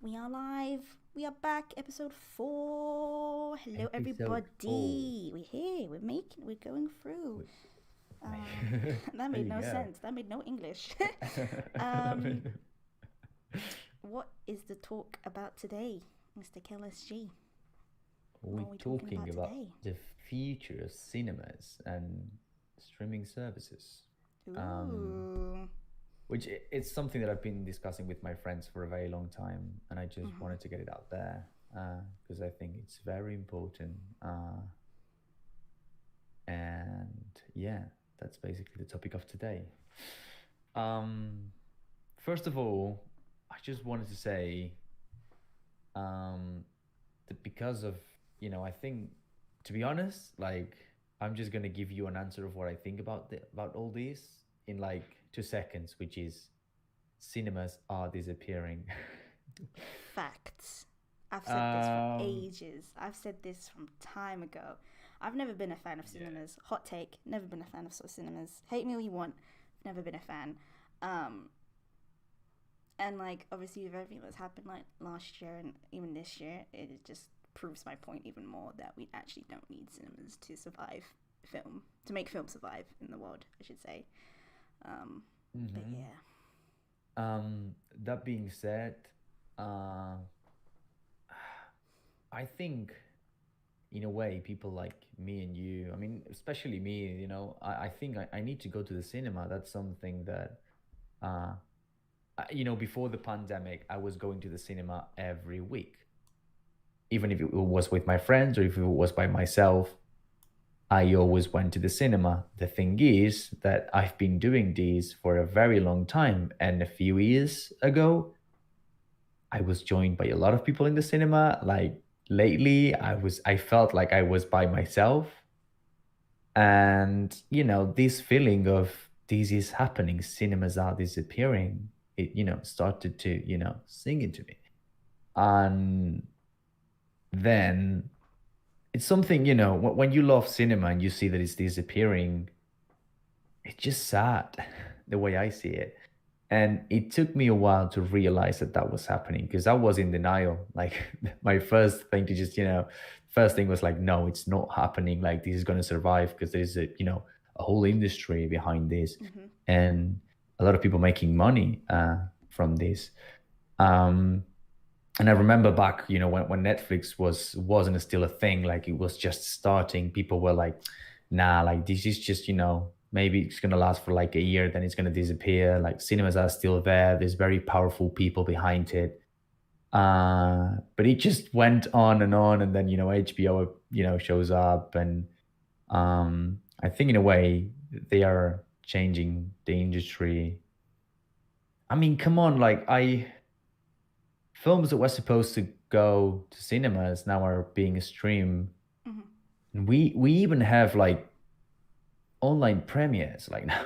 We are live. We are back. Episode 4. Hello, Episode 4. everybody. We're here. We're going through. Wait, Um, that there made you no go. sense. That made no English. um, what is the talk about today, Mr. Kel SG? What We're are we talking talking about about today? the future of cinemas and streaming services. Um, Ooh. it's something that I've been discussing with my friends for a very long time, and I just Mm-hmm. wanted to get it out there because I think it's very important. And yeah, that's basically the topic of today. Um, First of all, I just wanted to say um, that because of I think, to be honest, like I'm just gonna give you an answer of what I think about all this in like 2 seconds, which is cinemas are disappearing. Facts. I've said this for um, ages. I've said this from time ago. I've never been a fan of yeah. cinemas. Hot take. Never been a fan of cinemas. Hate me all you want. Never been a fan. Um, and like obviously with everything that's happened like last year and even this year, it just proves my point even more that we actually don't need cinemas to survive film to make film survive in the world. I should say. Um, but Mm-hmm. yeah. That being said, uh, I think in a way people like me and you, I mean, especially me, I think I need to go to the cinema. That's something that uh, before the pandemic, I was going to the cinema every week, even if it was with my friends or if it was by myself. I always went to the cinema. The thing is that I've been doing this for a very long time. And a few years ago, I was joined by a lot of people in the cinema. Like lately, I felt like I was by myself. And, this feeling of this is happening, cinemas are disappearing, it, started to, sing into me. And then it's something, when you love cinema and you see that it's disappearing, it's just sad the way I see it. And it took me a while to realize that that was happening because I was in denial. Like my first thing to just, first thing was like, no, it's not happening. Like this is going to survive because there's a whole industry behind this Mm-hmm. and a lot of people making money from this. Um, and I remember back, when Netflix wasn't still a thing, like it was just starting. People were like, "Nah, like this is just, maybe it's gonna last for like a year, then it's gonna disappear." Like cinemas are still there. There's very powerful people behind it. But it just went on, and then HBO, shows up, and I think in a way they are changing the industry. I mean, come on, like films that were supposed to go to cinemas now are being streamed. Mm-hmm. And we even have like online premieres like now,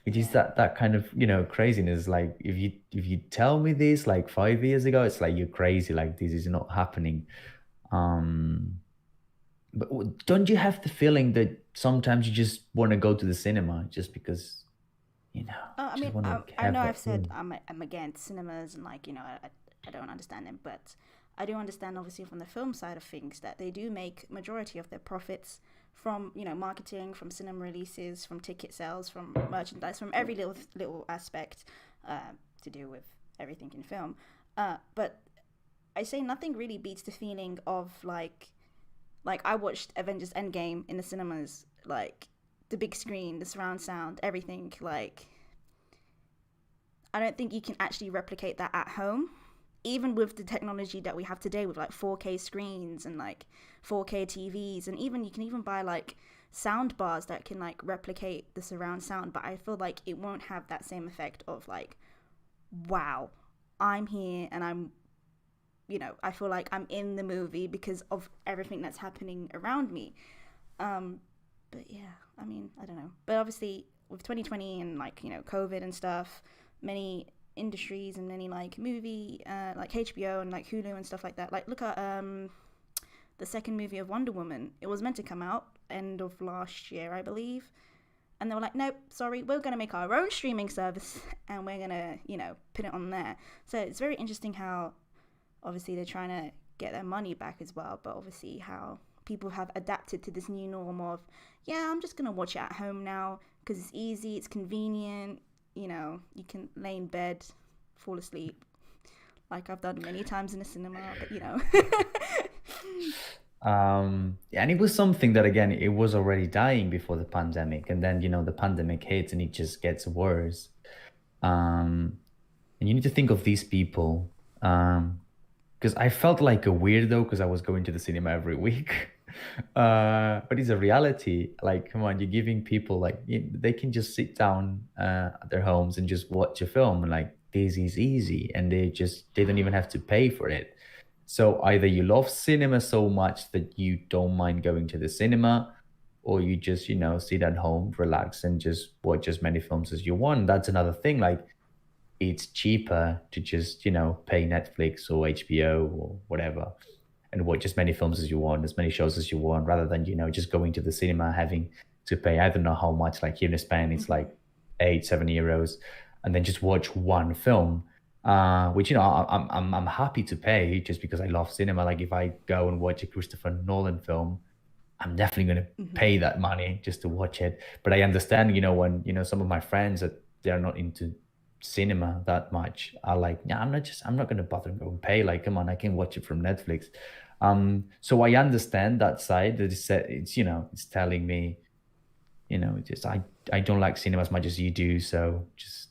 which is Yeah. that kind of craziness. Like if you tell me this like 5 years ago, it's like you're crazy. Like this is not happening. Um, but don't you have the feeling that sometimes you just want to go to the cinema just because you know I just mean, want to I have know I've that said feeling? I'm against cinemas and like I don't understand them, but I do understand obviously from the film side of things that they do make majority of their profits from marketing, from cinema releases, from ticket sales, from merchandise, from every little aspect to do with everything in film. But I say nothing really beats the feeling of like I watched Avengers Endgame in the cinemas, like the big screen, the surround sound, everything like I don't think you can actually replicate that at home. Even with the technology that we have today with like 4K screens and like 4K TVs, and even you can even buy like sound bars that can like replicate the surround sound, but I feel like it won't have that same effect of like, wow, I'm here and I feel like I'm in the movie because of everything that's happening around me. Um, but yeah, I mean, I don't know. But obviously, with 2020 and like COVID and stuff, many industries and many like movie, like HBO and like Hulu and stuff like that. Like look at the second movie of Wonder Woman. It was meant to come out end of last year, I believe. And they were like, nope, sorry, we're going to make our own streaming service and we're going to, put it on there. So it's very interesting how obviously they're trying to get their money back as well. But obviously how people have adapted to this new norm of, yeah, I'm just gonna watch it at home now because it's easy, it's convenient. You know, you can lay in bed, fall asleep, like I've done many times in the cinema. But you know, Yeah, and it was something that again, it was already dying before the pandemic, and then the pandemic hits and it just gets worse. Um, and you need to think of these people, because I felt like a weirdo because I was going to the cinema every week. But it's a reality. Like, come on, you're giving people like they can just sit down at their homes and just watch a film. And like this is easy, and they don't even have to pay for it. So either you love cinema so much that you don't mind going to the cinema, or you just sit at home, relax, and just watch as many films as you want. That's another thing. Like it's cheaper to just pay Netflix or HBO or whatever and watch as many films as you want, as many shows as you want, rather than just going to the cinema, having to pay I don't know how much. Like here in Spain it's like 8-7 euros, and then just watch one film. Which I'm happy to pay just because I love cinema. Like if I go and watch a Christopher Nolan film, I'm definitely going to mm-hmm. pay that money just to watch it. But I understand, when some of my friends that they're not into cinema that much are like, yeah, I'm not going to bother and go and pay. Like, come on, I can watch it from Netflix. So I understand that side. That it's telling me, just I don't like cinema as much as you do, so just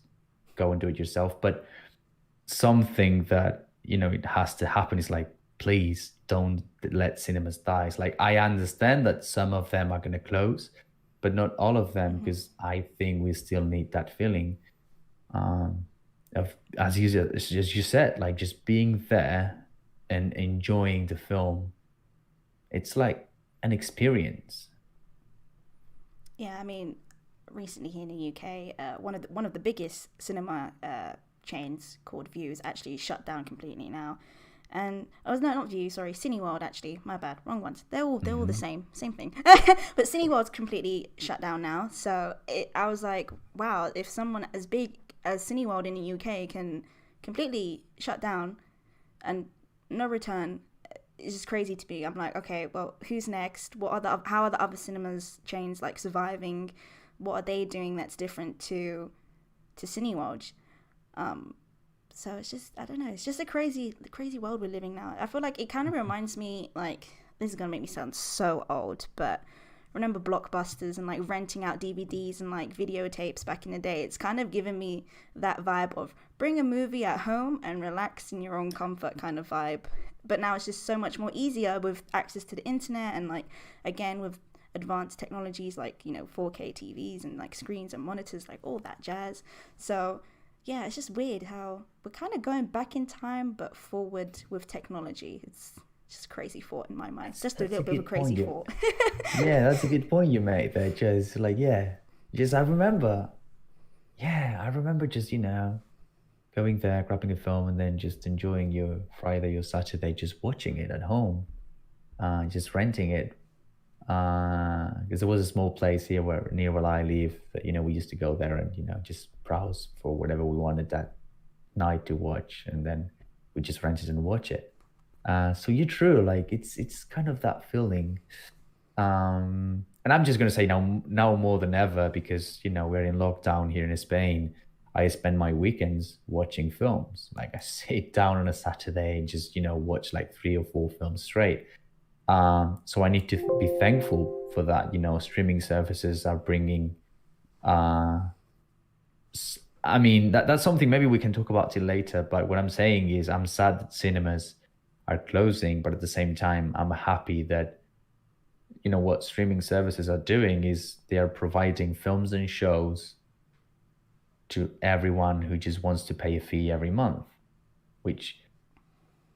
go and do it yourself. But something that it has to happen is like, please don't let cinemas die. It's like I understand that some of them are going to close, but not all of them, Mm-hmm. because I think we still need that feeling um of, as you said, like just being there and enjoying the film. It's like an experience. Yeah, I mean, recently here in the UK, one of the biggest cinema chains called Views actually shut down completely now. And oh no, not View, sorry, Cineworld actually. My bad, wrong ones. They're all the Hmm. same thing. But Cineworld's completely shut down now. So I was like, wow, if someone as big as Cineworld in the UK can completely shut down and no return, it's just crazy to me. I'm like, okay, well, who's next? How are the other cinemas chains like surviving? What are they doing that's different to Cineworld? Um, so it's just, I don't know. It's just a crazy world we're living now. I feel like it kind of reminds me, like, this is gonna make me sound so old, but remember Blockbusters and like renting out DVDs and like videotapes back in the day. It's kind of given me that vibe of bring a movie at home and relax in your own comfort kind of vibe. But now it's just so much more easier with access to the internet and like again with advanced technologies like 4K TVs and like screens and monitors, like all that jazz. So yeah, it's just weird how we're kind of going back in time but forward with technology. It's just a crazy thought in my mind. It's just a That's little a bit of a good point. crazy thought. Yeah, that's a good point you made there. Just like, yeah, just I remember just going there, grabbing a film, and then just enjoying your Friday or Saturday, just watching it at home, just renting it. Because there was a small place here near where I live that we used to go there and just browse for whatever we wanted that night to watch, and then we just rent it and watch it. So you're true, like it's kind of that feeling. And I'm just gonna say now more than ever, because we're in lockdown here in Spain. I spend my weekends watching films. Like I sit down on a Saturday and just watch like 3 or 4 films straight. So I need to be thankful for that. Streaming services are bringing. I mean that's something maybe we can talk about till later. But what I'm saying is I'm sad that cinemas are closing, but at the same time I'm happy that what streaming services are doing is they are providing films and shows to everyone who just wants to pay a fee every month, which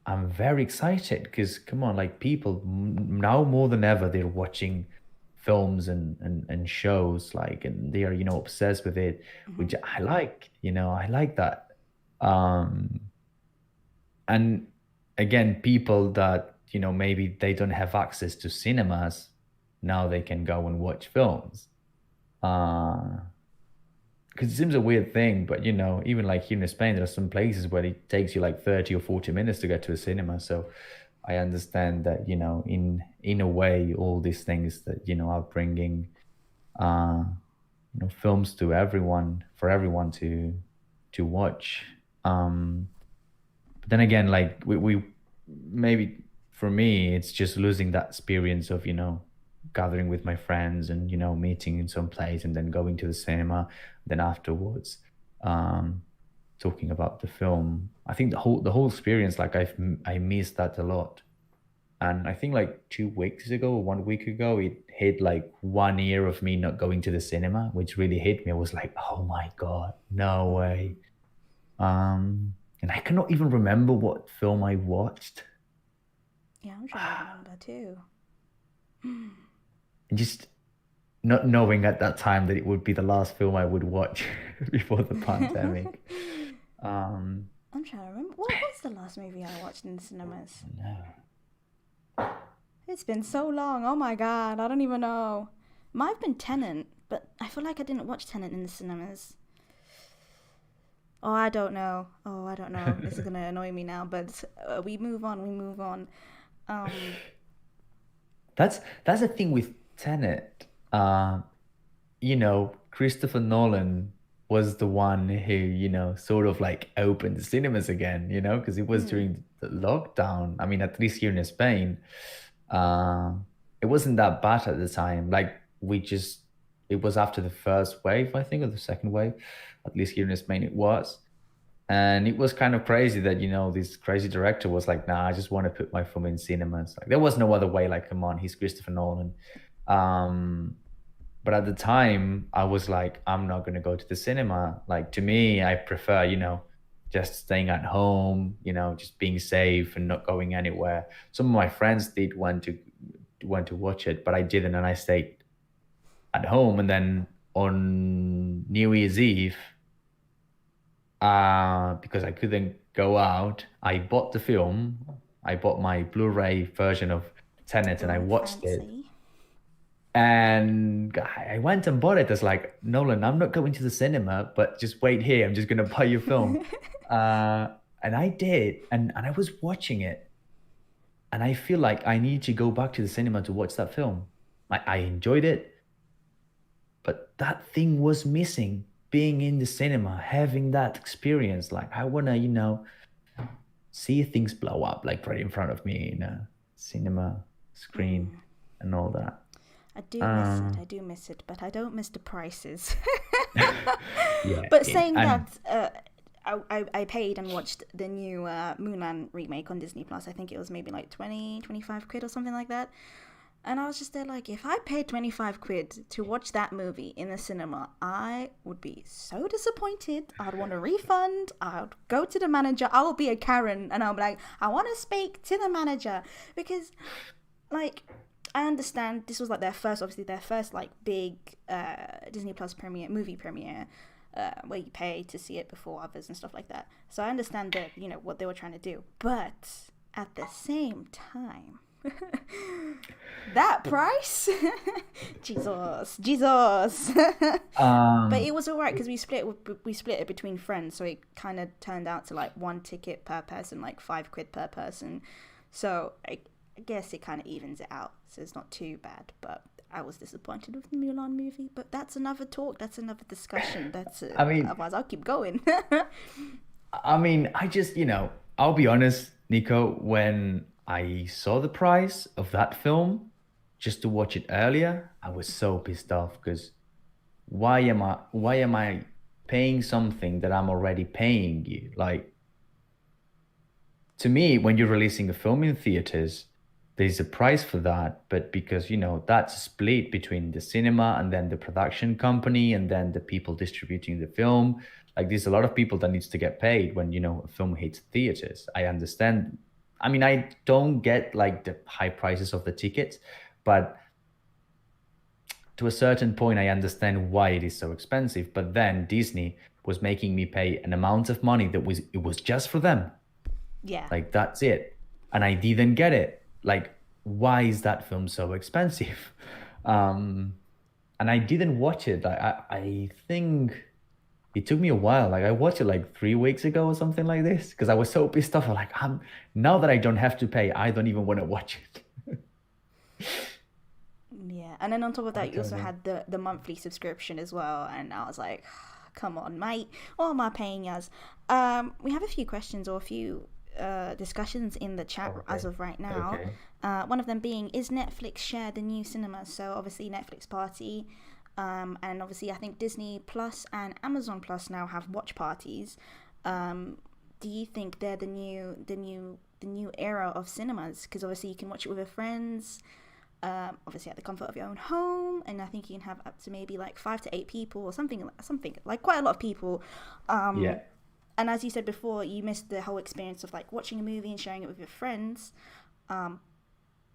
I'm very excited because come on, like people now more than ever they're watching films and shows, like, and they are obsessed with it, Mm-hmm. which I like. I like that. Um, and again, people that maybe they don't have access to cinemas, now they can go and watch films. Uh, because it seems a weird thing, but even like here in Spain, there are some places where it takes you like 30 or 40 minutes to get to a cinema. So I understand that, in a way, all these things that, are bringing uh, films to everyone, for everyone to watch. But then again, like we maybe for me, it's just losing that experience of, gathering with my friends and, meeting in some place and then going to the cinema, then afterwards, um, talking about the film. I think the whole experience, like I missed that a lot. And I think like 2 weeks ago or 1 week ago, it hit like 1 year of me not going to the cinema, which really hit me. I was like, oh my God, no way. And I cannot even remember what film I watched. Yeah, I'm trying to remember too. And just not knowing at that time that it would be the last film I would watch before the pandemic. Um, I'm trying to remember. What was the last movie I watched in the cinemas? no. It's been so long. Oh my god, I don't even know. Might have been Tenet, but I feel like I didn't watch Tenet in the cinemas. Oh, I don't know. Oh, I don't know. This is gonna annoy me now, but we move on. We move on. Um, That's the thing with Tenet. Christopher Nolan was the one who, sort of like opened the cinemas again, because it was hmm, during the lockdown. I mean, at least here in Spain, uh, it wasn't that bad at the time. Like it was after the first wave, I think, or the second wave. At least here in Spain, it was. And it was kind of crazy that, this crazy director was like, nah, I just want to put my film in cinemas. Like there was no other way. Like, come on, he's Christopher Nolan. Um, but at the time, I was like, I'm not going to go to the cinema. Like to me, I prefer, just staying at home, just being safe and not going anywhere. Some of my friends did want to watch it, but I didn't, and I stayed at home. And then on New Year's Eve, because I couldn't go out, I bought the film. I bought my Blu-ray version of Tenet, and I oh, watched it. fancy. And I went and bought it. It's like, Nolan, I'm not going to the cinema, but just wait here. I'm just gonna buy your film. Uh, and I did, and I was watching it, and I feel like I need to go back to the cinema to watch that film. I enjoyed it, but that thing was missing. Being in the cinema, having that experience, like I wanna, see things blow up like right in front of me in a cinema screen Mm, and all that. I do miss it. Um, I do miss it, but I don't miss the prices. yeah, But saying and that, I paid and watched the new Moonman remake on Disney Plus. I think it was maybe like 20, 25 quid or something like that. And I was just there like, if I paid 25 quid to watch that movie in the cinema, I would be so disappointed. I'd want a refund. I'd go to the manager. I would be a Karen and I'll be like, I want to speak to the manager. Because, like, I understand this was like obviously their first like big Disney Plus movie premiere, where you pay to see it before others and stuff like that. So I understand that, what they were trying to do. But at the same time, that price, Jesus. But um it was alright because we split it between friends, so it kind of turned out to like one ticket per person, like 5 quid per person. So I guess it kind of evens it out, so it's not too bad. But I was disappointed with the Mulan movie. But that's another talk. That's another discussion. I mean, Otherwise I'll keep going. I just, I'll be honest, Nico, when I saw the price of that film just to watch it earlier, I was so pissed off because why am I paying something that I'm already paying you? Like to me, when you're releasing a film in theaters, there's a price for that, but because that's split between the cinema and then the production company and then the people distributing the film. Like there's a lot of people that needs to get paid when a film hits theaters. I understand. I mean, I don't get like the high prices of the tickets, but to a certain point, I understand why it is so expensive. But then Disney was making me pay an amount of money that it was just for them. Yeah. Like that's it. And I didn't get it. Like, why is that film so expensive? Um, and I didn't watch it. I think it took me a while. Like I watched it like 3 weeks ago or something like this because I was so pissed off. I'm like, now that I don't have to pay, I don't even want to watch it. Yeah, and then on top of I that, you don't also know. had the monthly subscription as well, and I was like, come on, mate, what am I paying as? We have a few questions or a few discussions in the chat as Okay. of right now. Okay. One of them being, is Netflix share the new cinema? So obviously Netflix Party, and obviously I think Disney Plus and Amazon Plus now have watch parties. Um, do you think they're the new era of cinemas? Because obviously you can watch it with your friends, obviously at the comfort of your own home, and I think you can have up to maybe like 5 to 8 people or something like quite a lot of people. Yeah. And as you said before, you missed the whole experience of like watching a movie and sharing it with your friends. Um,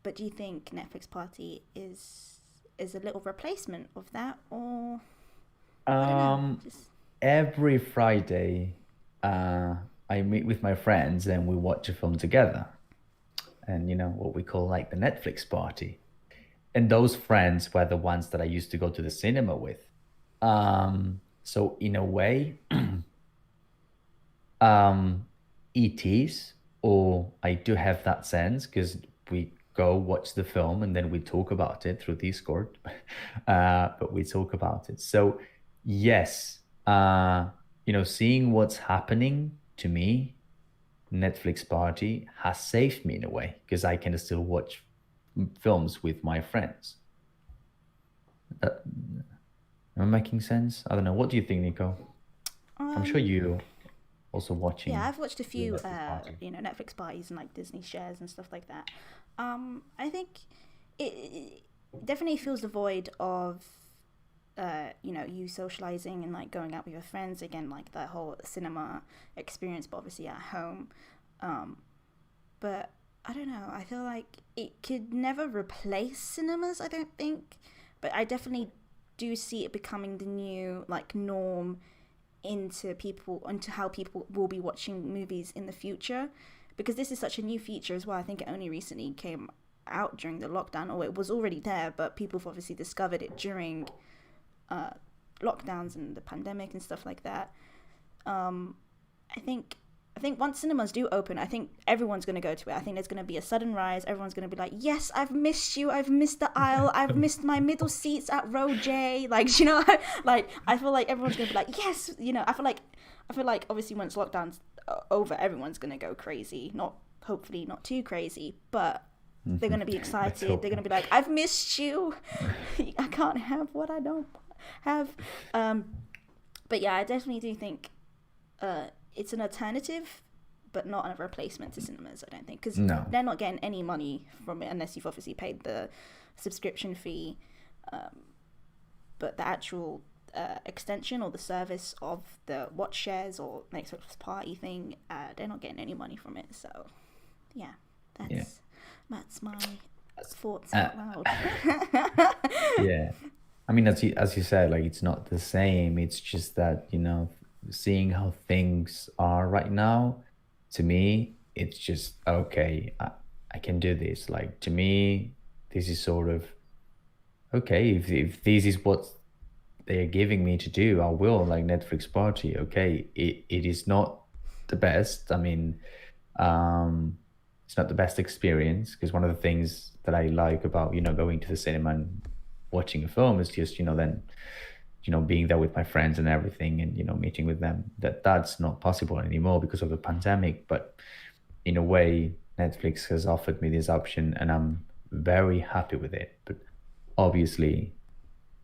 but do you think Netflix Party is a little replacement of that, or I don't know, Um, just every Friday, uh, I meet with my friends and we watch a film together. And what we call like the Netflix party. And those friends were the ones that I used to go to the cinema with. So in a way, um, it is, or I do have that sense because we go watch the film and then we talk about it through Discord. But we talk about it. So yes, seeing what's happening to me, Netflix party has saved me in a way because I can still watch films with my friends. That, am I making sense? I don't know. What do you think, Nico? I'm sure um you also yeah, watching I've watched a the few Netflix party. Netflix parties and like Disney shares and stuff like that. I think it definitely fills the void of you socializing and like going out with your friends again, like that whole cinema experience, but obviously at home. Um, but I don't know. I feel like it could never replace cinemas. I don't think, but I definitely do see it becoming the new like norm into how people will be watching movies in the future, because this is such a new feature as well. I think it only recently came out during the lockdown, or it was already there, but people have obviously discovered it during uh, lockdowns and the pandemic and stuff like that. Um, I think I think once cinemas do open, I think everyone's going to go to it. I think there's going to be a sudden rise. Everyone's going to be like, "Yes, I've missed you. I've missed the aisle. I've missed my middle seats at row J." Like, like I feel like everyone's going to be like, "Yes." I feel like obviously once lockdown's over, everyone's going to go crazy. Not hopefully not too crazy, but they're going to be Let's excited. They're hope going to be not. like, "I've missed you. I can't have what I don't have." Um, but yeah, I definitely do think it's an alternative, but not a replacement to cinemas. I don't think, because No. they're not getting any money from it unless you've obviously paid the subscription fee. Um, but the actual extension or the service of the watch shares or Netflix party thing, they're not getting any money from it. So yeah, Yeah. that's my thoughts Uh, out loud. yeah. I mean, as you said, like it's not the same. It's just that, seeing how things are right now, to me, it's just okay, I can do this. Like to me, this is sort of okay, if this is what they are giving me to do, I will, like Netflix party. Okay, it is not the best. I mean, um, it's not the best experience because one of the things that I like about, going to the cinema and watching a film is just, then, being there with my friends and everything and, meeting with them. That's not possible anymore because of the pandemic. But in a way, Netflix has offered me this option and I'm very happy with it. But obviously,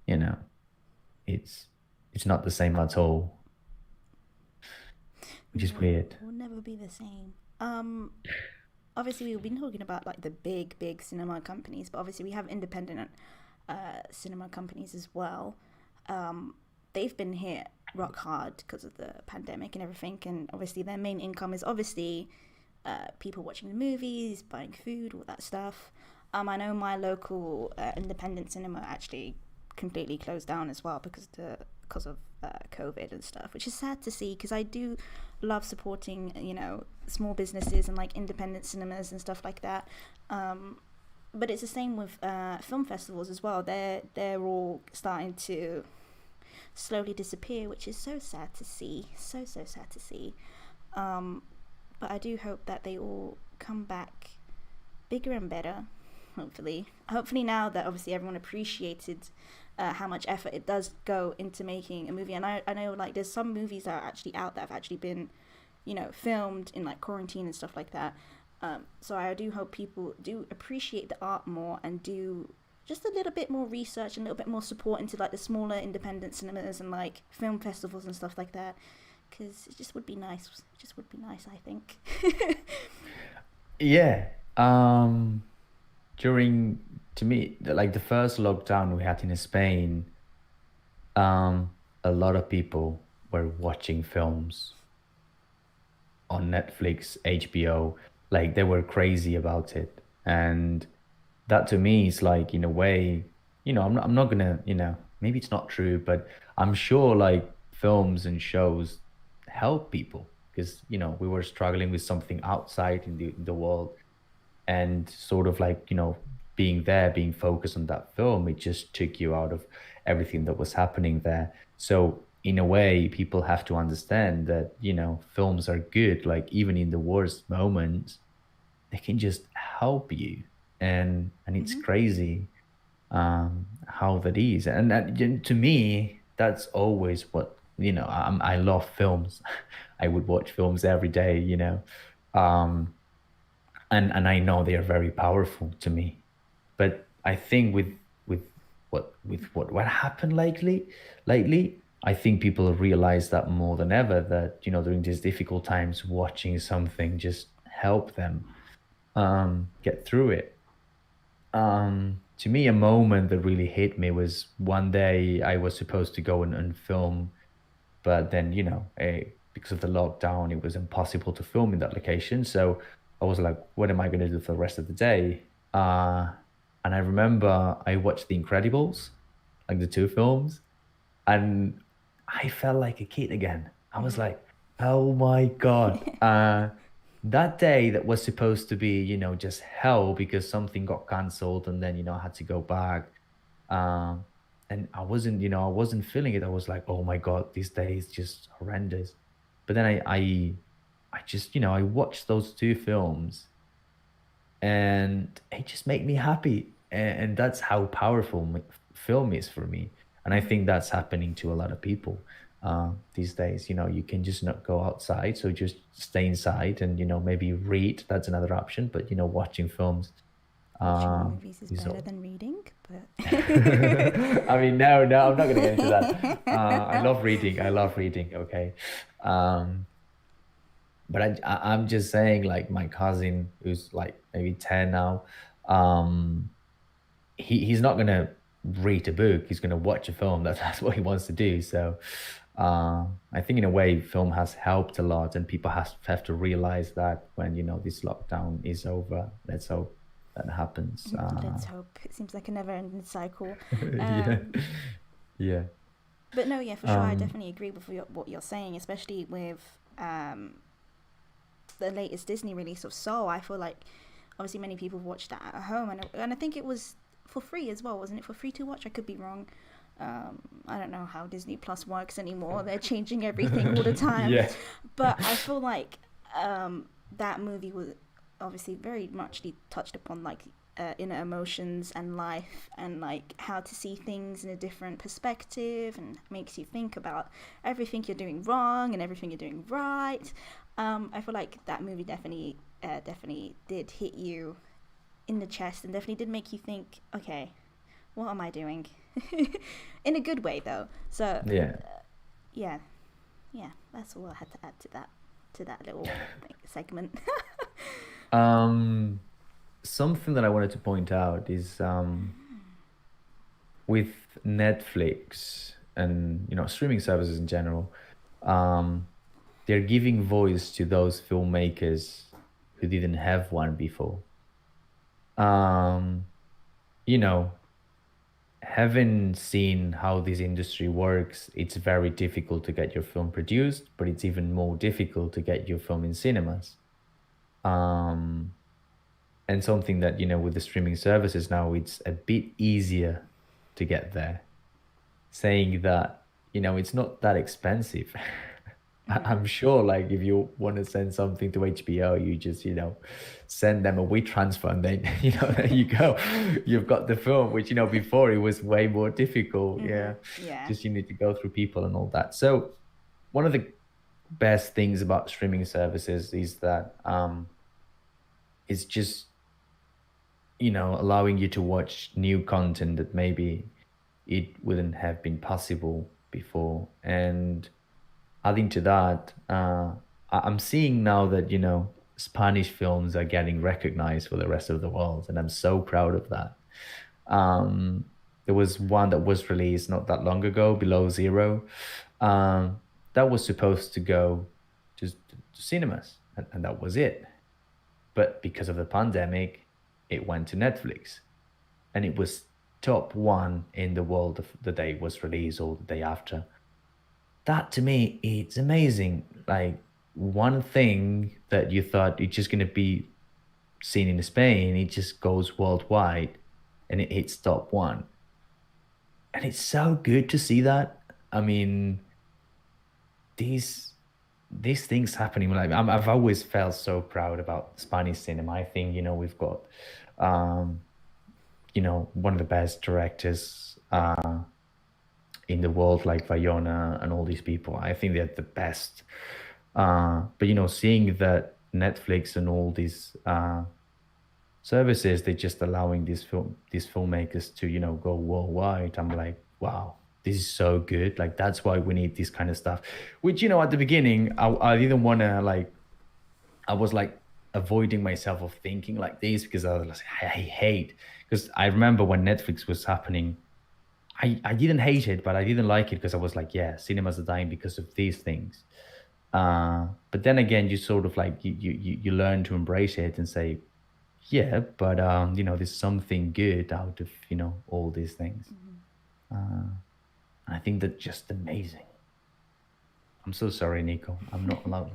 you know, it's it's not the same at all, which is No, weird. it will never be the same. Obviously we've been talking about like the big cinema companies, but obviously we have independent cinema companies as well. They've been hit rock hard because of the pandemic and everything, and obviously their main income is obviously people watching the movies, buying food, all that stuff. I know my local independent cinema actually completely closed down as well because of COVID and stuff, which is sad to see because I do love supporting small businesses and like independent cinemas and stuff like that. But it's the same with film festivals as well. They're all starting to slowly disappear, which is so sad to see. So sad to see. But I do hope that they all come back bigger and better. Hopefully now that obviously everyone appreciated how much effort it does go into making a movie. And I know like there's some movies that are actually out that have actually been, filmed in like quarantine and stuff like that. So I do hope people do appreciate the art more and do just a little bit more research and a little bit more support into like the smaller independent cinemas and like film festivals and stuff like that, because it just would be nice. It just would be nice, I think. Yeah. During to me, like the first lockdown we had in Spain, um, a lot of people were watching films on Netflix, HBO, like they were crazy about it. And that to me is like in a way, I'm not gonna, maybe it's not true, but I'm sure like films and shows help people because, we were struggling with something outside in the world and sort of like, being there, being focused on that film, it just took you out of everything that was happening there. So in a way, people have to understand that, films are good, like even in the worst moments they can just help you, and it's Mm-hmm. crazy how that is. And to me that's always what, I love films. I would watch films every day, um and I know they are very powerful to me. But I think with what happened lately, I think people realize that more than ever, that during these difficult times watching something just help them get through it. To me, a moment that really hit me was one day I was supposed to go and film, but then because of the lockdown it was impossible to film in that location. So I was like, what am I going to do for the rest of the day? And I remember I watched The Incredibles, like the two films, and I felt like a kid again. I was Mm-hmm. like, oh my God. That day that was supposed to be, just hell because something got cancelled and then, I had to go back. Um, and I wasn't feeling it. I was like, oh my God, this day is just horrendous. But then I just, I watched those two films and it just made me happy. And that's how powerful film is for me. And I think that's happening to a lot of people these days. You can just not go outside, so just stay inside and maybe read. That's another option. But watching films Watching uh, movies is is better all. than reading, but I mean, no, no, I'm not going to get into that. I love reading. I love reading. Okay. Um, but I'm just saying, like my cousin who's like maybe 10 now, um, he's not gonna read a book. He's gonna watch a film. That's what he wants to do. So I think in a way, film has helped a lot, and people have to realize that when this lockdown is over. Let's hope that happens. let's hope. It seems like a never-ending cycle. Yeah, Um, yeah, but no, yeah, for sure, I um, definitely agree with what you're saying, especially with the latest Disney release of Soul. I feel like obviously many people watched that at home, and I think it was for free as well, wasn't it? For free to watch, I could be wrong. I don't know how Disney Plus works anymore. They're changing everything all the time, yeah, but I feel like that movie was obviously very muchly touched upon like inner emotions and life and like how to see things in a different perspective, and makes you think about everything you're doing wrong and everything you're doing right. I feel like that movie definitely did hit you in the chest and definitely did make you think, okay, what am I doing? In a good way though. So yeah. yeah, yeah, that's all I had to add to that little segment. Um, Something that I wanted to point out is with Netflix and streaming services in general, um, they're giving voice to those filmmakers who didn't have one before. Um, you know, Having seen how this industry works, it's very difficult to get your film produced, but it's even more difficult to get your film in cinemas. Um, and something that, with the streaming services now, it's a bit easier to get there. Saying that, it's not that expensive. Mm-hmm. I'm sure, like, if you want to send something to HBO, you just, send them a WeTransfer, and then, there you go. You've got the film, which, before it was way more difficult. Mm-hmm. Yeah. Yeah. Just you need to go through people and all that. So one of the best things about streaming services is that it's just, allowing you to watch new content that maybe it wouldn't have been possible before. And adding to that, I'm seeing now that, Spanish films are getting recognized for the rest of the world, and I'm so proud of that. Um, there was one that was released not that long ago, Below Zero, um, that was supposed to go just to cinemas, and that was it. But because of the pandemic, it went to Netflix, and it was top one in the world the day it was released or the day after. That to me, it's amazing. Like, one thing that you thought it's just gonna be seen in Spain, it just goes worldwide, and it hits top one. And it's so good to see that. I mean, these these things happening. Like, I've always felt so proud about Spanish cinema. I think, we've got um, one of the best directors in the world, like Vayona and all these people. I think they're the best. But seeing that Netflix and all these services, they're just allowing these filmmakers to, go worldwide. I'm like, wow, this is so good. Like, that's why we need this kind of stuff. Which, at the beginning, I didn't want to, like, I was like avoiding myself of thinking like this, because I was like, I hate, because I remember when Netflix was happening, I didn't hate it, but I didn't like it, because I was like, yeah, cinemas are dying because of these things. But then again, you sort of like you learn to embrace it and say, yeah, but there's something good out of all these things. Mm-hmm. Uh, I think that's just amazing. I'm so sorry, Nico. I'm not allowed to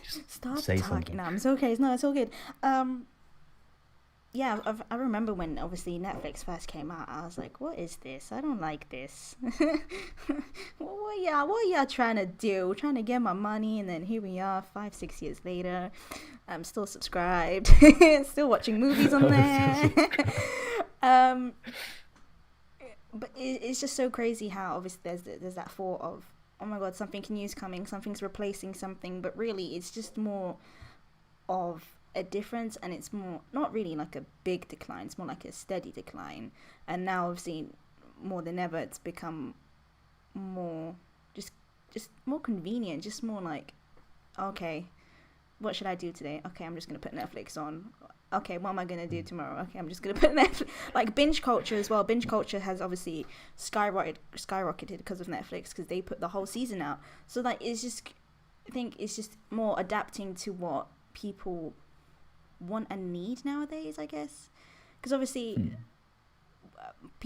just Stop say talking. something. No, it's okay. No, it's all good. Yeah, I remember when obviously Netflix first came out. I was like, "What is this? I don't like this. What y'all trying to do? Trying to get my money?" And then here we are, 5, 6 years later. I'm still subscribed, still watching movies on I'm so there. subscribed. um, but it's just so crazy how obviously there's that thought of, oh my god, something new is coming, something's replacing something, but really it's just more of a difference, and it's more not really like a big decline, it's more like a steady decline. And now obviously more than ever it's become more just just more convenient, just more like, okay, what should I do today? Okay, I'm just gonna put Netflix on. Okay, what am I gonna do tomorrow? Okay, I'm just gonna put Netflix. Like binge culture as well. Binge culture has obviously skyrocketed because of Netflix, because they put the whole season out. So like it's just, I think it's just more adapting to what people want and need nowadays, I guess. Because obviously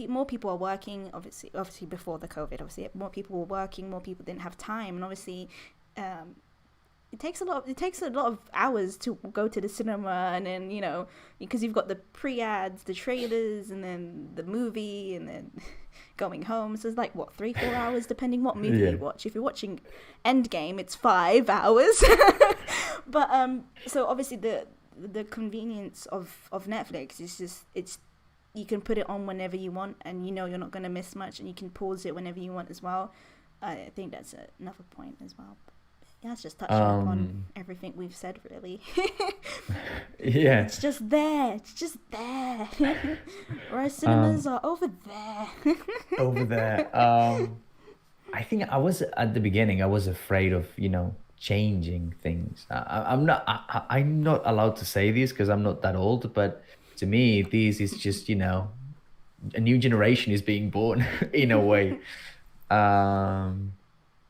more people are working. Obviously before the COVID, obviously more people were working, more people didn't have time, and obviously. It takes a lot of hours to go to the cinema, and then because you've got the pre-ads, the trailers, and then the movie, and then going home. So it's like what, 3-4 hours depending what movie Yeah. you watch. If you're watching Endgame, it's 5 hours. But so obviously the convenience of Netflix is just, it's, you can put it on whenever you want, and you're not going to miss much, and you can pause it whenever you want as well. I think that's another point as well. Yeah, it's just touching upon Um, everything we've said, really. yeah. It's just there. It's just there. Whereas cinemas Um, are over there. over there. I think I was at the beginning. I was afraid of changing things. I'm not. I'm not allowed to say this because I'm not that old. But to me, this is just a new generation is being born in a way.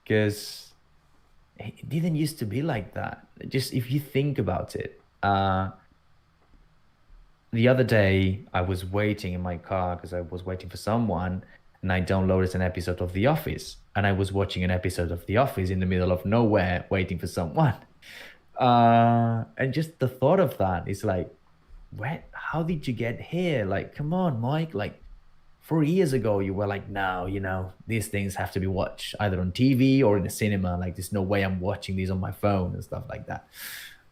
Because it didn't used to be like that. Just if you think about it. The other day I was waiting in my car because I was waiting for someone, and I downloaded an episode of The Office, and I was watching an episode of The Office in the middle of nowhere waiting for someone. And just the thought of that is like, where, how did you get here? Like, come on, Mike, like 4 years ago, you were like, no, these things have to be watched either on TV or in the cinema. Like, there's no way I'm watching these on my phone and stuff like that.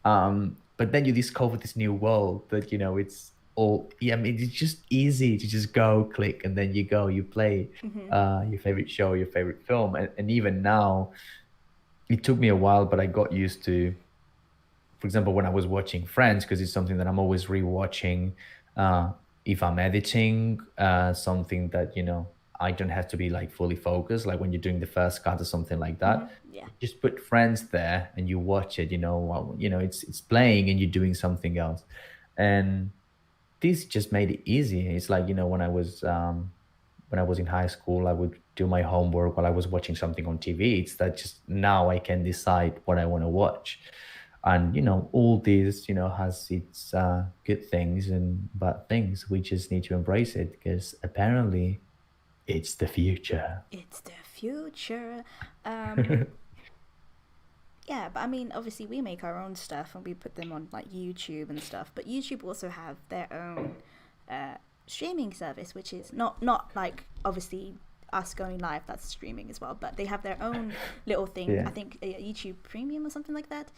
But then you discover this new world that, it's all, yeah, I mean, it's just easy to just go click and then you play your favorite show, your favorite film. And even now, it took me a while, but I got used to, for example, when I was watching Friends, because it's something that I'm always rewatching. If I'm editing something that, I don't have to be like fully focused, like when you're doing the first cut or something like that. Yeah. Just put Friends there and you watch it, it's playing and you're doing something else. And this just made it easy. It's like, when I was in high school, I would do my homework while I was watching something on TV. It's that just now I can decide what I want to watch. And, all this, has its good things and bad things. We just need to embrace it because apparently it's the future. It's the future. Yeah, but I mean, obviously we make our own stuff and we put them on like YouTube and stuff. But YouTube also have their own streaming service, which is not like obviously us going live, that's streaming as well, but they have their own little thing. Yeah. I think YouTube Premium or something like that.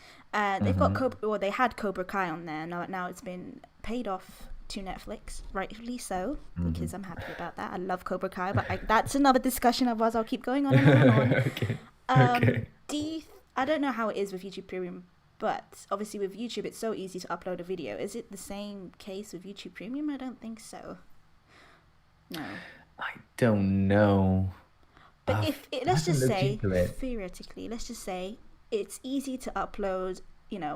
They've got they had Cobra Kai on there. Now it's been paid off to Netflix, rightfully so, because I'm happy about that. I love Cobra Kai, but that's another discussion. Otherwise, I'll keep going on and on. Okay. I don't know how it is with YouTube Premium, but obviously with YouTube, it's so easy to upload a video. Is it the same case with YouTube Premium? I don't think so. No. I don't know. But let's just say, theoretically, let's just say it's easy to upload,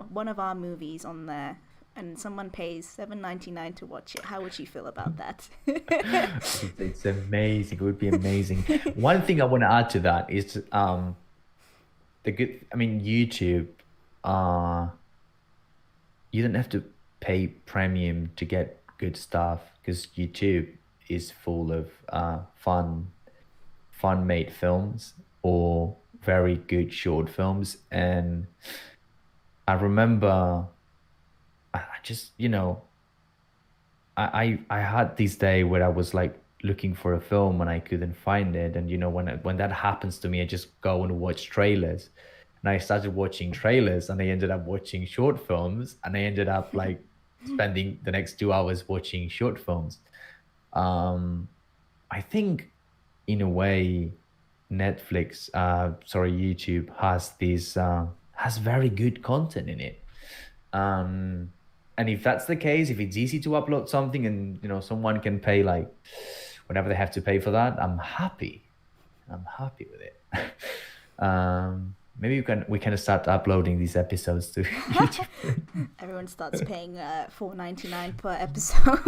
one of our movies on there, and someone pays $7.99 to watch it. How would you feel about that? It's amazing. It would be amazing. One thing I want to add to that is YouTube. You don't have to pay premium to get good stuff because YouTube is full of fun made films or very good short films. And I remember I just I had this day where I was like looking for a film and I couldn't find it. And when that happens to me, I just go and watch trailers. And I started watching trailers and I ended up watching short films and I ended up like spending the next 2 hours watching short films. I think in a way YouTube has very good content in it. And if that's the case, if it's easy to upload something and someone can pay like whatever they have to pay for that, I'm happy with it. Maybe we can start uploading these episodes to YouTube. Everyone starts paying $4.99 per episode.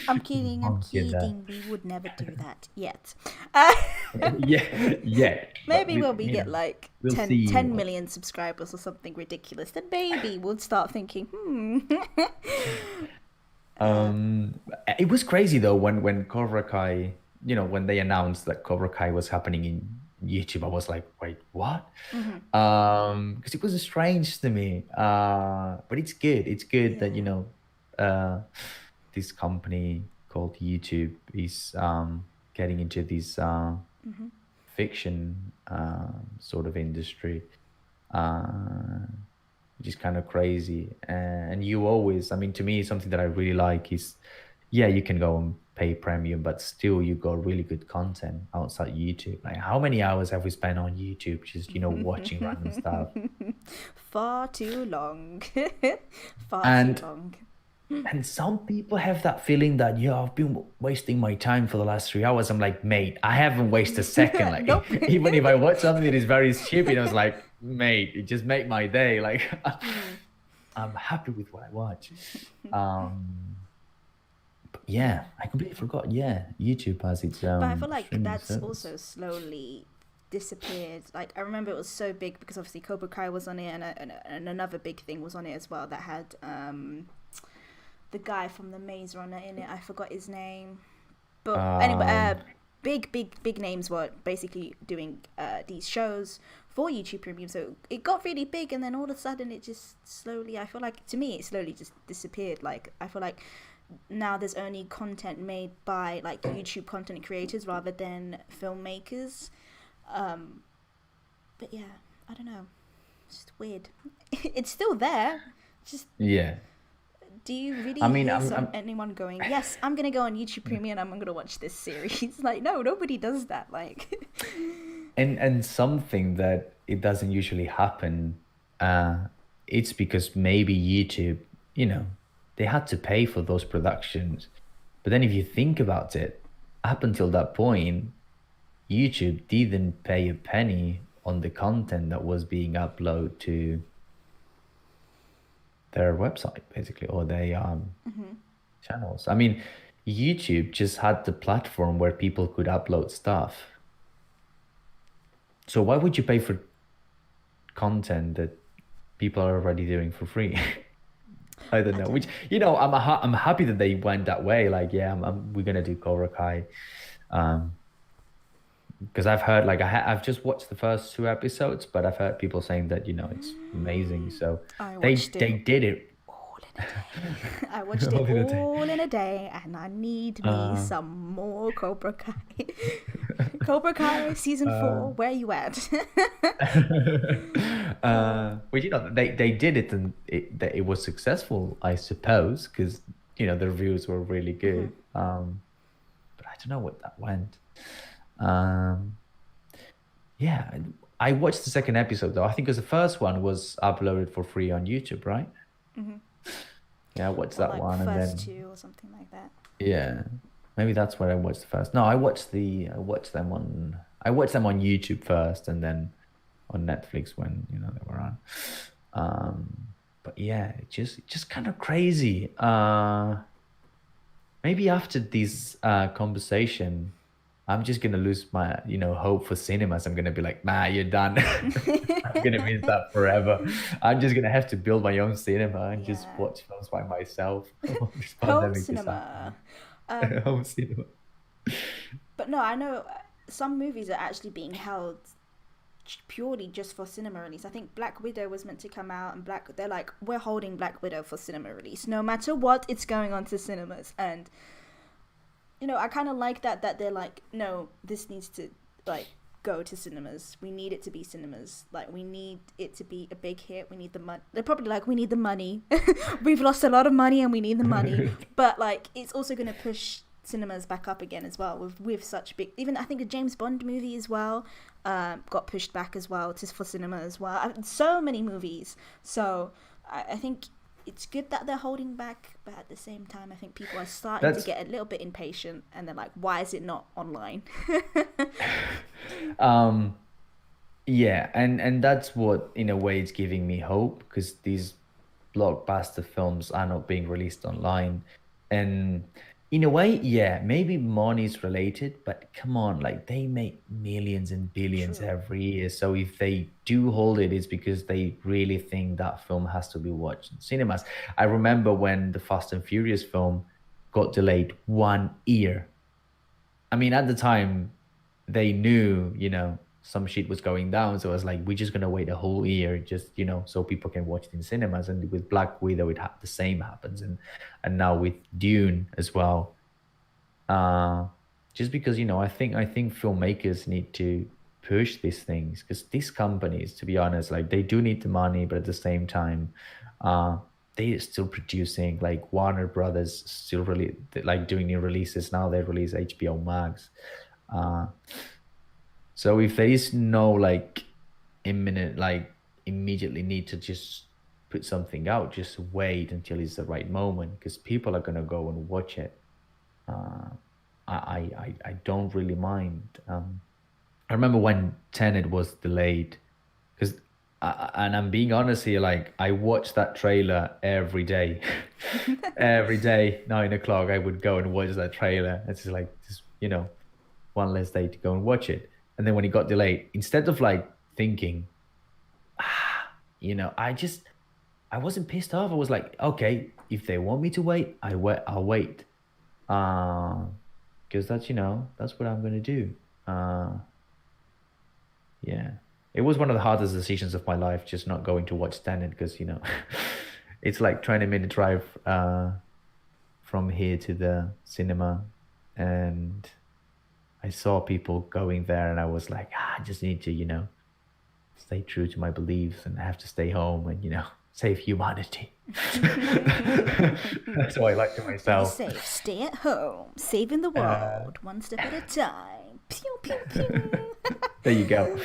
I'm kidding. We would never do that yet. Yeah. Maybe when we get like 10 million subscribers or something ridiculous, then maybe we'll start thinking, It was crazy though when Cobra Kai, when they announced that Cobra Kai was happening in YouTube, I was like, wait, what? Because it was strange to me. But it's good. It's good that this company called YouTube is getting into this fiction sort of industry, which is kind of crazy. And you always, to me, something that I really like is, you can go and pay premium, but still you got really good content outside YouTube. Like, how many hours have we spent on YouTube just watching random stuff? Far too long. Too long. And some people have that feeling that I've been wasting my time for the last 3 hours. I'm like, mate, I haven't wasted a second. Like, Nope. Even if I watch something that is very stupid, I was like, mate, it just made my day. Like, I'm happy with what I watch. Yeah, I completely forgot. Yeah, YouTube has its own. But I feel like that's service. also slowly disappeared. Like, I remember it was so big because obviously Cobra Kai was on it, and another big thing was on it as well that had the guy from the Maze Runner in it. I forgot his name. But anyway, big names were basically doing these shows for YouTube Premium. So it got really big, and then all of a sudden it just slowly, I feel like, to me, it slowly just disappeared. Like, I feel like now there's only content made by like YouTube content creators rather than filmmakers. Um, but yeah, I don't know. It's just weird. It's still there. Just Yeah. do you really I mean, hear I'm anyone going, "Yes, I'm gonna go on YouTube Premium and I'm gonna watch this series"? Like, no, nobody does that. Like, and something that it doesn't usually happen, uh it's because maybe YouTube, you know, they had to pay for those productions. But then if you think about it, up until that point, YouTube didn't pay a penny on the content that was being uploaded to their website, basically, or their channels. I mean, YouTube just had the platform where people could upload stuff. So why would you pay for content that people are already doing for free? I don't I know. don't Which, know. I'm happy that they went that way. Like, yeah, we're gonna do Cobra Kai, um, because I've heard like I've just watched the first two episodes, but I've heard people saying that it's amazing. So I they watched it they did it all in a day. I watched it all in a day. all in a day, and I need me Uh, some more Cobra Kai. Cobra Kai season uh, 4. Where you at? Oh. well, they did it, and it was successful, I suppose, because the reviews were really Mm-hmm. good. But I don't know what that went. Um, yeah, I watched the second episode though. I think because the first one was uploaded for free on YouTube, right? Mm-hmm. Yeah, I watched Or that like one, and first then two or something like that. yeah, maybe that's where I watched the first. No, I watched them on YouTube first, and then on Netflix when they were on. But yeah, just kind of crazy. Maybe after this conversation, I'm just gonna lose my hope for cinemas. I'm gonna be like, nah, you're done. I'm gonna miss that forever. I'm just gonna have to build my own cinema and just Yeah. watch films by myself while this Home pandemic is happening. cinema. Um, Home cinema. but no, I know some movies are actually being held purely just for cinema release. I think Black Widow was meant to come out, and they're like, we're holding Black Widow for cinema release, no matter what. It's going on to cinemas, and I kind of like that they're like, no, this needs to like go to cinemas. We need it to be cinemas. Like, we need it to be a big hit. We need the money. They're probably like, we need the money. We've lost a lot of money and we need the money. But like, it's also going to push cinemas back up again as well with such big. Even I think the James Bond movie as well got pushed back as well for cinema as well. So many movies. So I think it's good that they're holding back, but at the same time, I think people are starting to That's get a little bit impatient, and they're like, "Why is it not online?" um yeah, and that's what in a way it's giving me hope, because these blockbuster films are not being released online. And in a way, yeah, maybe money's related, but come on, like they make millions and billions True. every year. So if they do hold it, it's because they really think that film has to be watched in cinemas. I remember when the Fast and Furious film got delayed 1 year. I mean, at the time, they knew, some shit was going down. So I was like, we're just gonna wait a whole year, just so people can watch it in cinemas. And with Black Widow, the same happens, and now with Dune as well. Uh, just because I think filmmakers need to push these things, because these companies, to be honest, like they do need the money, but at the same time, uh, they are still producing. Like Warner Brothers still really like doing new releases now. They release HBO Max. Uh, so if there is no like imminent, like immediately need to just put something out, just wait until it's the right moment, because people are gonna go and watch it. Uh, I don't really mind. I remember when Tenet was delayed, because and I'm being honest here, like I watched that trailer every day. Every day, 9 o'clock, I would go and watch that trailer. It's just like just one less day to go and watch it. And then when it got delayed, instead of like thinking, I wasn't pissed off. I was like, okay, if they want me to wait, I'll wait. Uh, because that's what I'm gonna do. Uh, yeah, it was one of the hardest decisions of my life, just not going to watch Tenet, because it's like 20-minute drive from here to the cinema, and I saw people going there, and I was like, I just need to, stay true to my beliefs, and I have to stay home and, save humanity. That's what I like to Be myself. safe. Stay at home. Saving the world. One step at a time. Pew, pew, pew. There you go.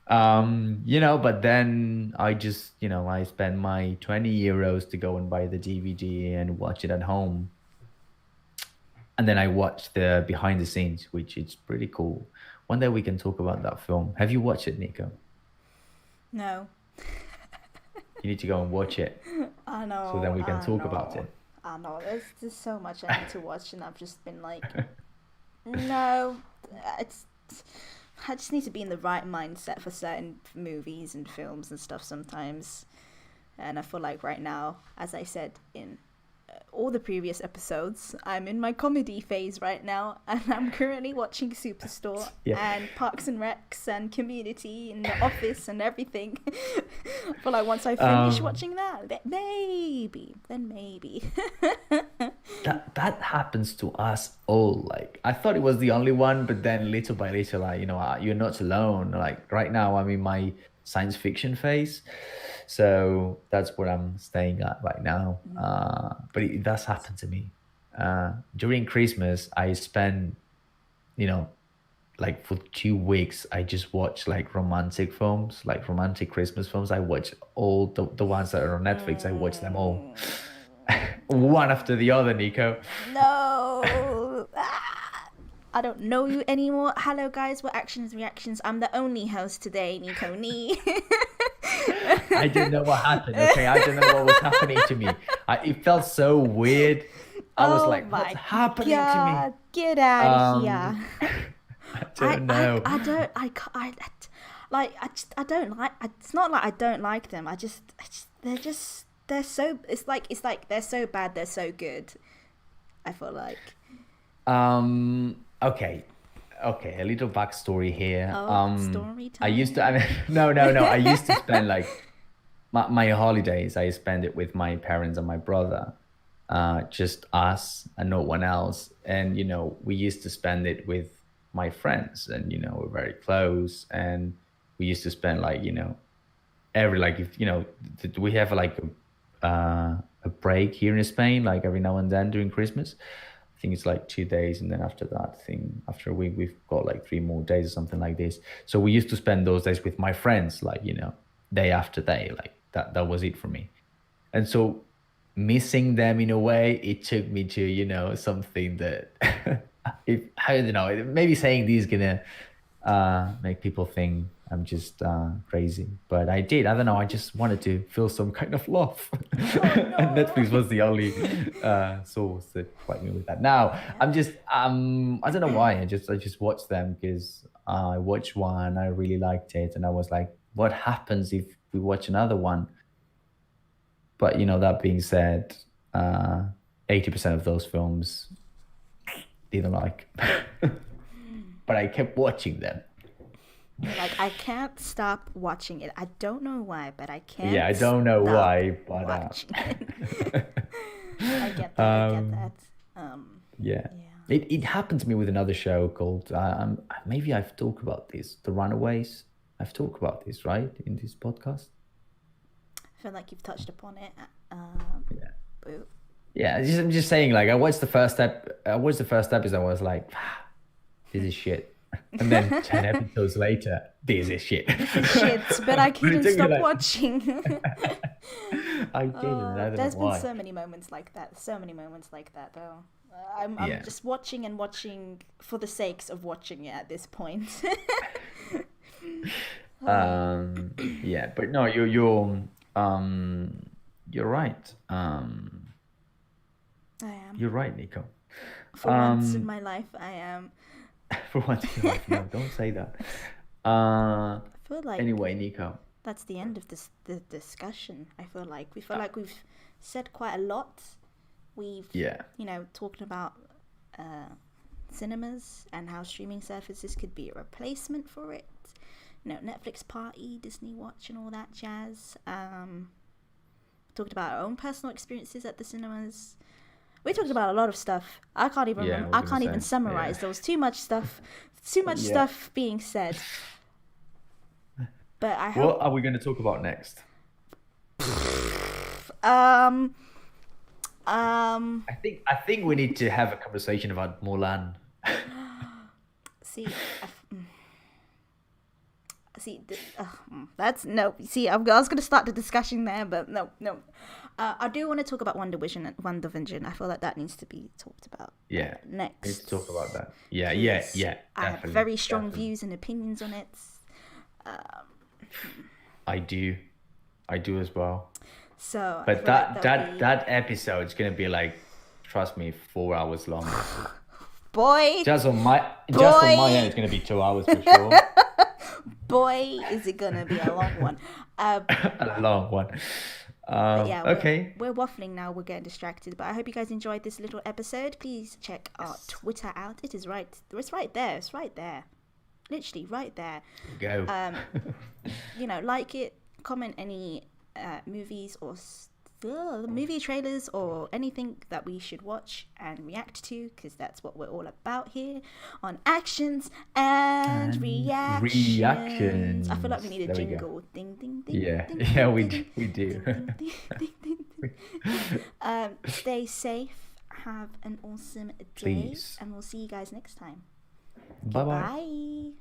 But then I just, I spent my 20 euros to go and buy the DVD and watch it at home. And then I watched the behind the scenes, which is pretty cool. One day we can talk about that film. Have you watched it, Nico? No. You need to go and watch it. I know. So then we can talk about it. I know. There's so much I need to watch, and I've just been like, no. I just need to be in the right mindset for certain movies and films and stuff sometimes. And I feel like right now, as I said in all the previous episodes, I'm in my comedy phase right now, and I'm currently watching Superstore and Parks and Recs and Community and The Office and everything. I feel like once I finish watching that, then maybe. That happens to us all. Like, I thought it was the only one, but then little by little, like, you're not alone. Like right now, I'm in my science fiction phase. So that's where I'm staying at right now. But it does happen to me. During Christmas, I spend, like for 2 weeks, I just watch like romantic films, like romantic Christmas films. I watch all the ones that are on Netflix. I watch them all. One after the other, Nico. No. I don't know you anymore. Hello guys, we're Actions Reactions. I'm the only host today, Nico Nee. I didn't know what happened. Okay, I didn't know what was happening to me. It felt so weird. I was like, what's happening to me? Get out of here. I don't know. It's not like I don't like them. They're so, it's like they're so bad, they're so good. I feel like. Okay, a little backstory here. Story time. I used to, no. I used to spend like my holidays. I spend it with my parents and my brother, just us and no one else. And we used to spend it with my friends, and we're very close. And we used to spend like every we have like a break here in Spain, like every now and then during Christmas. I think it's like 2 days, and then after that after we've got like 3 more days or something like this. So we used to spend those days with my friends, like day after day. Like that was it for me. And so missing them in a way, it took me to something that I don't know, maybe saying this is gonna make people think I'm just crazy, but I did. I don't know. I just wanted to feel some kind of love, and Netflix was the only source that provided me with that. Now I'm just I don't know why. I just watched them because I watched one, I really liked it, and I was like, what happens if we watch another one? But that being said, 80% of those films didn't like, but I kept watching them. Like, I can't stop watching it. I don't know why, but I can't. Yeah, I don't know why, but I get that. Yeah. It happened to me with another show called maybe I've talked about this, The Runaways. I've talked about this, right, in this podcast. I feel like you've touched upon it. Yeah, I'm just saying. Like, I watched the first episode. I was like, this is shit. And then 10 episodes later, this is shit. But I couldn't stop watching. I didn't. There's been so many moments like that. Though. I'm just watching for the sakes of watching it at this point. Yeah, but no, you're right. I am. You're right, Nico. For once in my life, I am. For once in your life, no, don't say that. I feel like anyway, Nico, that's the end of the discussion. I feel like we've said quite a lot. We've talked about cinemas and how streaming services could be a replacement for it. Netflix Party, Disney Watch, and all that jazz. Talked about our own personal experiences at the cinemas. We talked about a lot of stuff. I can't even. Yeah, I can't even summarize. There was too much stuff. Too much stuff being said. But I hope. What are we going to talk about next? I think we need to have a conversation about Mulan. See, that's no. See, I was going to start the discussion there, but no. I do want to talk about WandaVision. I feel like that needs to be talked about. Yeah, next. Let's talk about that. Yeah. I have very strong views and opinions on it. I do as well. So, but that episode's gonna be like, trust me, 4 hours long. Boy, just on my end, it's gonna be 2 hours for sure. Boy, is it gonna be a long one. A long one. Yeah, okay. We're waffling now. We're getting distracted, but I hope you guys enjoyed this little episode. Please check our Twitter out. It's right there. It's right there. Literally right there. Go. Like it, comment any movies or movie trailers or anything that we should watch and react to, because that's what we're all about here on Actions and Reactions. I feel like we need a jingle. Ding ding ding. Yeah, ding, yeah, we ding, do. Ding, ding, ding, stay safe. Have an awesome day. Please. And we'll see you guys next time. Bye-bye. Bye.